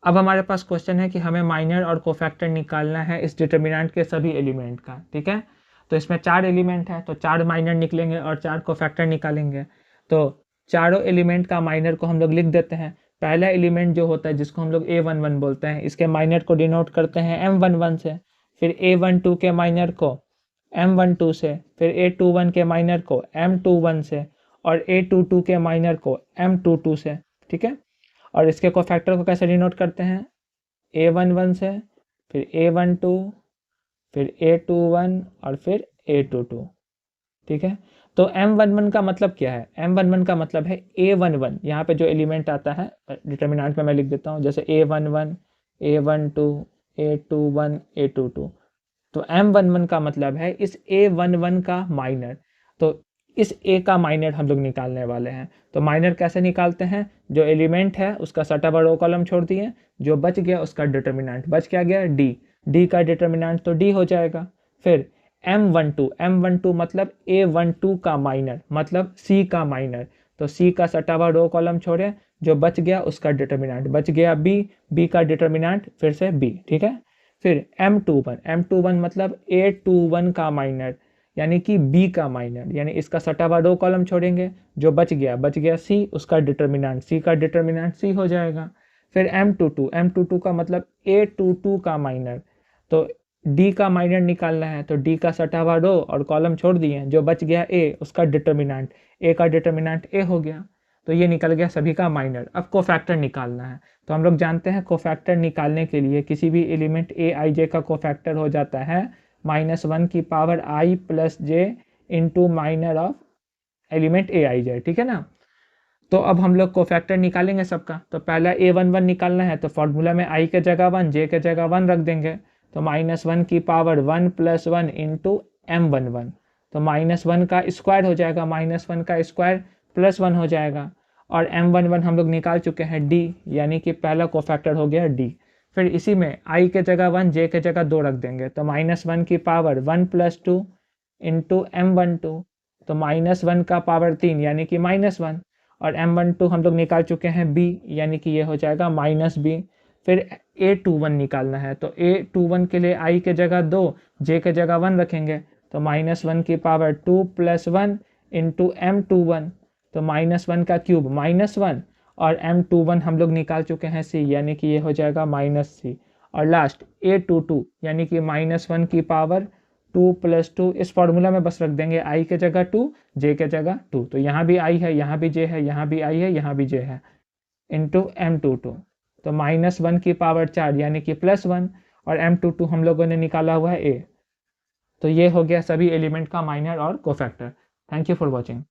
अब हमारे पास क्वेश्चन है कि हमें माइनर और कोफैक्टर निकालना है इस डिटर्मिनेंट के सभी एलिमेंट का, ठीक है। तो इसमें 4 एलिमेंट है, तो 4 माइनर निकलेंगे और 4 कोफैक्टर निकालेंगे। तो चारों एलिमेंट का माइनर को हम लोग लिख देते हैं। पहला एलिमेंट जो होता है जिसको हम लोग A11 बोलते हैं, इसके माइनर को डिनोट करते हैं M11 से, फिर A12 के माइनर को M12 से, फिर A21 के माइनर को M21 से, और A22 के माइनर को M22 से, ठीक है। और इसके कोफैक्टर को कैसे डिनोट करते हैं, A11 से, फिर A12, फिर A21 और फिर A22, ठीक है। तो M11 का मतलब क्या है, M11 का मतलब है A11, यहाँ पे जो एलिमेंट आता है डिटर्मिनेंट में मैं लिख देता हूँ, जैसे A11, A12, A21, A22। तो M11 का मतलब है इस A11 का माइनर। तो इस A का माइनर हम लोग निकालने वाले हैं। तो माइनर कैसे निकालते हैं, जो एलिमेंट है उसका सटा व रो कॉलम छोड़ दिए, जो बच गया उसका डिटर्मिनेंट, बच क्या गया D, D का डिटर्मिनेंट तो D हो जाएगा। फिर M12 मतलब A12 का माइनर, मतलब C का माइनर, तो C का सटा व रो कॉलम छोड़े, जो बच गया उसका डिटर्मिनेंट, बच गया B, B का डिटर्मिनेंट फिर से B, ठीक है। फिर M21 मतलब A21 का माइनर, यानी कि B का माइनर, यानी इसका सटा हुआ 2 कॉलम छोड़ेंगे, जो बच गया C, उसका डिटर्मिनेंट, C का डिटर्मिनेंट C हो जाएगा। फिर M22 का मतलब A22 का माइनर, तो D का माइनर निकालना है, तो D का सटा हुआ 2 और कॉलम छोड़ दिए, जो बच गया A, उसका डिटर्मिनेंट, A का डिटर्मिनेंट A हो गया। तो ये निकल गया सभी का माइनर। अब कोफैक्टर निकालना है। तो हम लोग जानते हैं कोफैक्टर निकालने के लिए किसी भी एलिमेंट Aij का कोफैक्टर हो जाता है -1 की power i plus j into minor of element Aij, ठीक है ना। तो अब हम लोग कोफैक्टर निकालेंगे सबका। तो पहला A11 निकालना है, तो फॉर्मूला में i के जगह 1, j के जगह 1 रख देंगे। तो -1 की पावर 1 प्लस 1 इंटू M11, तो -1 का स्क्वायर हो जाएगा, -1 का स्क्वायर प्लस 1 हो जाएगा। और M11 हम लोग निकाल चुके हैं D, यानी कि पहला कोफैक्टर हो गया D। फिर इसी में i के जगह 1, j के जगह 2 रख देंगे। तो -1 की पावर 1 प्लस 2 इंटू M12, तो -1 का पावर 3 यानी कि -1, और M12 हम लोग निकाल चुके हैं B, यानी कि ये हो जाएगा -B। फिर A21 निकालना है, तो A21 के लिए i के जगह 2, j के जगह 1 रखेंगे। तो -1 की पावर 2 प्लस 1 इंटू M21, तो -1 का क्यूब -1, और M21 हम लोग निकाल चुके हैं C, यानी कि ये हो जाएगा -C। और लास्ट A22 यानी कि -1 की पावर 2 प्लस 2, इस फॉर्मूला में बस रख देंगे i के जगह 2, j के जगह 2, तो यहाँ भी i है, यहाँ भी j है, यहाँ भी i है, यहाँ भी j है, इंटू M22। तो -1 की पावर 4 यानी कि +1, और M22 हम लोगों ने निकाला हुआ है A। तो ये हो गया सभी एलिमेंट का माइनर और cofactor. Thank you for watching.